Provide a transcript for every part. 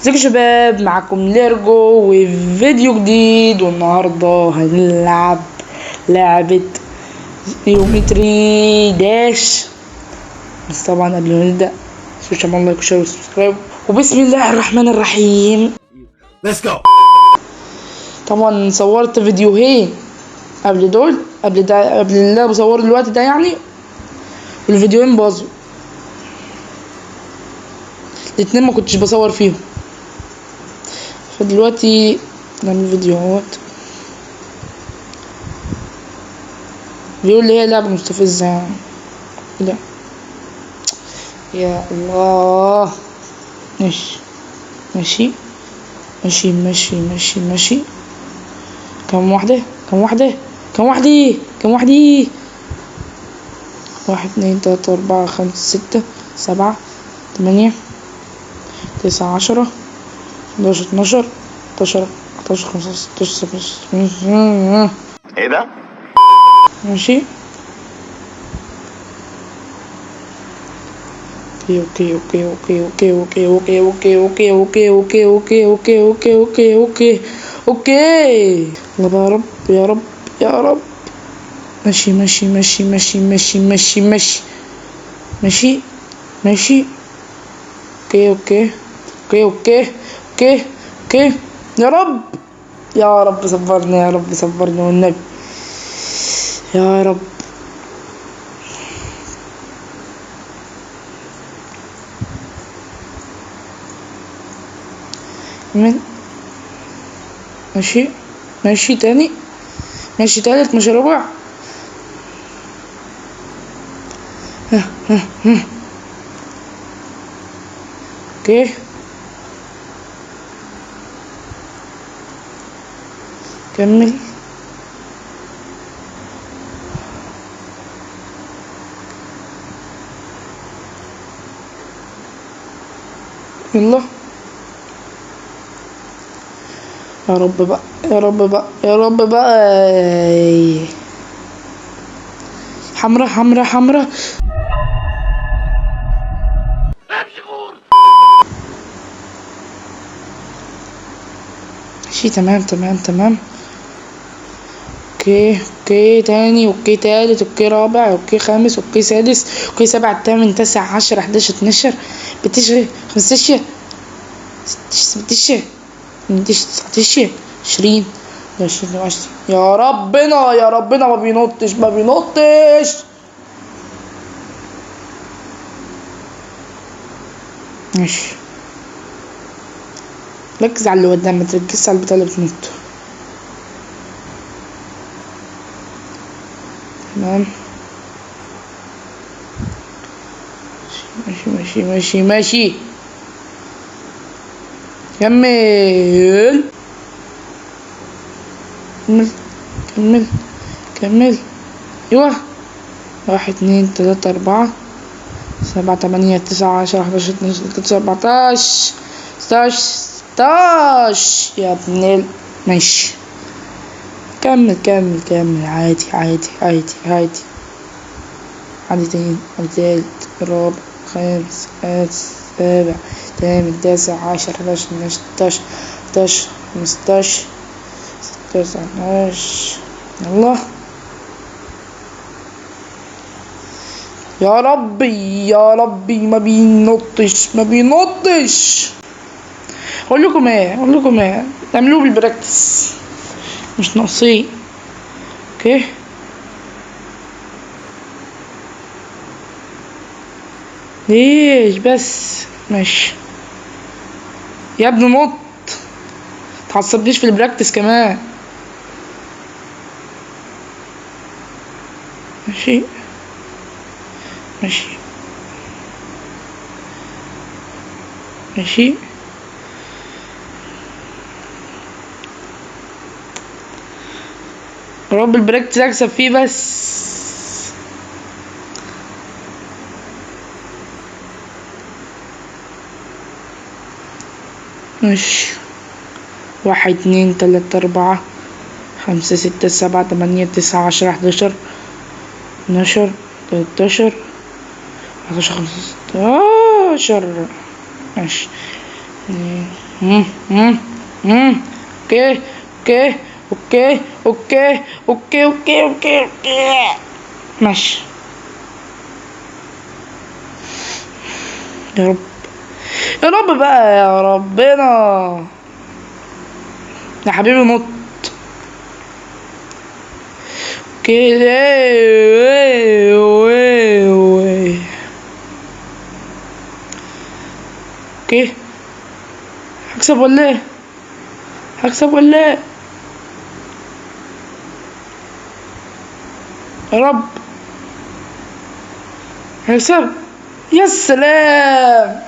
ازيكم يا شباب، معاكم ليرجو وفيديو جديد. والنهارده هنلعب لعبة جيومتري داش. بس طبعا قبل ما نبدأ متنسوش تعملوا لايك وشير وسبسكرايب، وبسم الله الرحمن الرحيم. Let's go. طبعا صورت فيديوهين قبل دول، قبل اللي انا بصوره دلوقتي ده يعني، والفيديوهين باظوا. الاتنين ما كنتش بصور فيهم، فدلوقتي نعمل فيديوهات. بيقول لي هي لعبة مستفزة. لا يا الله. ماشي ماشي ماشي ماشي ماشي ماشي. كم واحدة كم واحدة كم واحدة كم واحدة؟ 1 2 3 4 5 6 7 8 9 10 11 12 13 14 15 16 17. ايه ده؟ ماشي. اوكي اوكي اوكي اوكي اوكي اوكي اوكي اوكي اوكي اوكي اوكي اوكي اوكي اوكي اوكي اوكي. الله يا رب يا رب يا رب. ماشي ماشي ماشي ماشي ماشي ماشي ماشي ماشي ماشي. اوكي اوكي اوكي اوكي اوكي اوكي. يا رب يا رب صبرني، يا رب صبرني والنبي يا رب. من ماشي ماشي تاني، ماشي تالت، ماشي رابع. اوكي كمل. يلا يا رب بقى يا رب بقى يا رب بقى. حمرا حمرا حمرا. ماشي تمام تمام تمام. اوكي اوكي تاني، اوكي تالت، اوكي رابع، اوكي خامس، اوكي سادس، اوكي سبعة، تامن، تاسع، 10، 11، 12، 14، 15، 16، 17، 19، 20، 21. يا ربنا يا ربنا، ما بينطش ما بينطش. ماشي. ركز على اللي قدام، ما تركزش على البتاع اللي بتنط. تمام ماشي ماشي ماشي ماشي. كمل كمل كمل كمل. ايوه. 1 2 3 4 7 8 9 10 11 12 13 14 16 16. يا ابن ماشي. كمل كمل كمل. عادي عادي عادي عادي. عادي تاني، عادي تالت، رابع، خامس، سادس، سابع، تامن، تاسع، 10، 11، 12، 13، 15، 16، 17. يلا يا ربي يا ربي، ما بينطش ما بينطش. اقول لكم ايه تعملوه بالبراكتس، مش ناقصين. اوكي ليش بس؟ ماشي يا ابني نط، متعصبنيش في البراكتس كمان. ماشي ماشي ماشي. رب البراكتس اكسب فيه بس. ماشي. 1 2 3 4 5 6 7 8 9 10 11 12 13 11 15 16. ماشي اوكي اوكي اوكي اوكي اوكي اوكي اوكي اوكي ماشي. يا رب يا رب بقى يا ربنا يا حبيبي نط. اوكي اوكي هكسب ولا ايه؟ هكسب ولا ايه؟ يا رب هكسب. يا سلام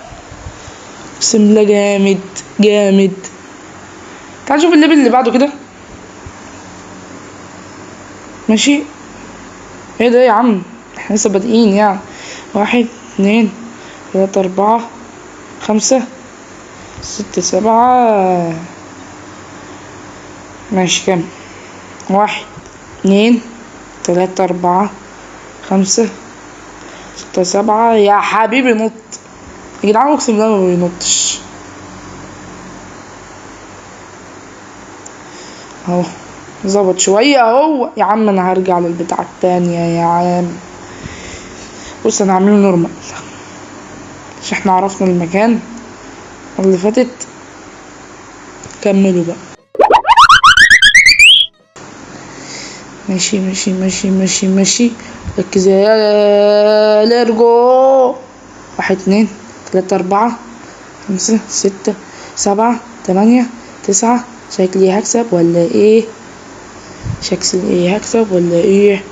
اقسم بالله جامد جامد. تعال نشوف الليفل اللي بعده كده. ماشي. ايه ده يا عم؟ احنا لسه بادئين يعني. 1 2 3 4 5 6 7. ماشي كام؟ 1 2 3 4 5 6 7. يا حبيبي نط يا جدعان، اقسم بالله ما بينطش اهو. ظبط شوية اهو يا عم. انا هرجع للبتاعة التانية يا عم. بص انا هعمله نورمال عشان احنا عرفنا المكان اللي فاتت. كملوا بقى. ماشي ماشي ماشي ماشي ماشي. ركز يا ليرجو. 1 2 3 4 5 6 7 8 9. شكلي هكسب ولا ايه؟ شكلي هكسب ولا ايه؟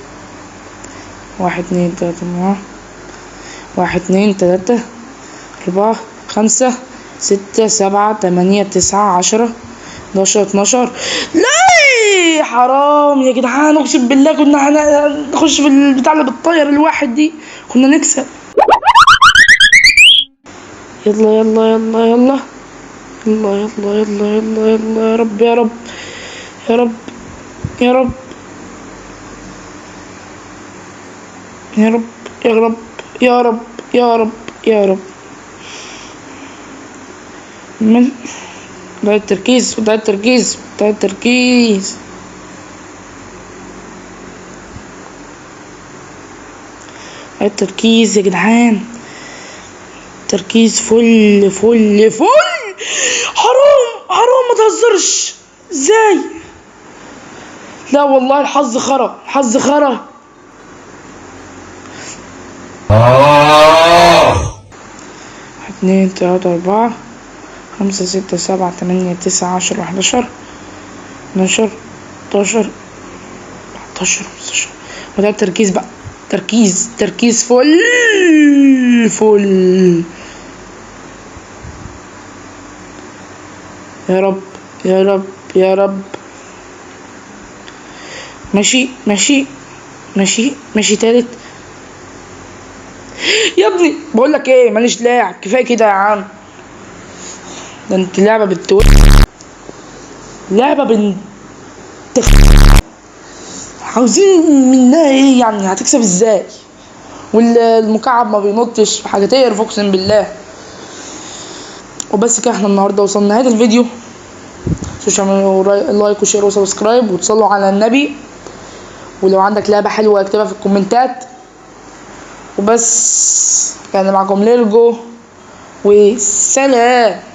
1 2 3 4 1 2 3 4 5 6 7 8 9 10 11 12. لا حرام يا جدعان، اقسم بالله كنا هنخش في البتاع اللي بتطير الواحد دي كنا نكسب. يلا يلا يلا يلا يلا يلا يلا يلا يلا. يا رب يا رب يا رب يا رب يا رب يا رب يا رب يا رب يا رب. من ده التركيز وده التركيز وده التركيز. التركيز يا جدعان. تركيز فل فل فل. حرام حرام ما تهزرش. ازاي؟ لا والله الحظ خرا، الحظ خرا. 2 3 4 5 6 7 8 9 10 11 12 13 14 15. وده التركيز بقى. تركيز تركيز فل فل. يا رب يا رب يا رب. ماشي ماشي ماشي ماشي. تالت يا ابني. بقول لك ايه، ماليش لاعب كفايه كده يا عم. ده انت لعبه لعبه بنت. عاوزين منها ايه يعني؟ هتكسب ازاي والمكعب ما بينطش؟ حاجه تقرف اقسم بالله. وبس كده احنا النهارده وصلنا لنهايه الفيديو. متنسوش تعملوا لايك وشير وسبسكرايب وتصلوا على النبي. ولو عندك لعبه حلوه اكتبها في الكومنتات. وبس كان معكم ليرجو وسلام.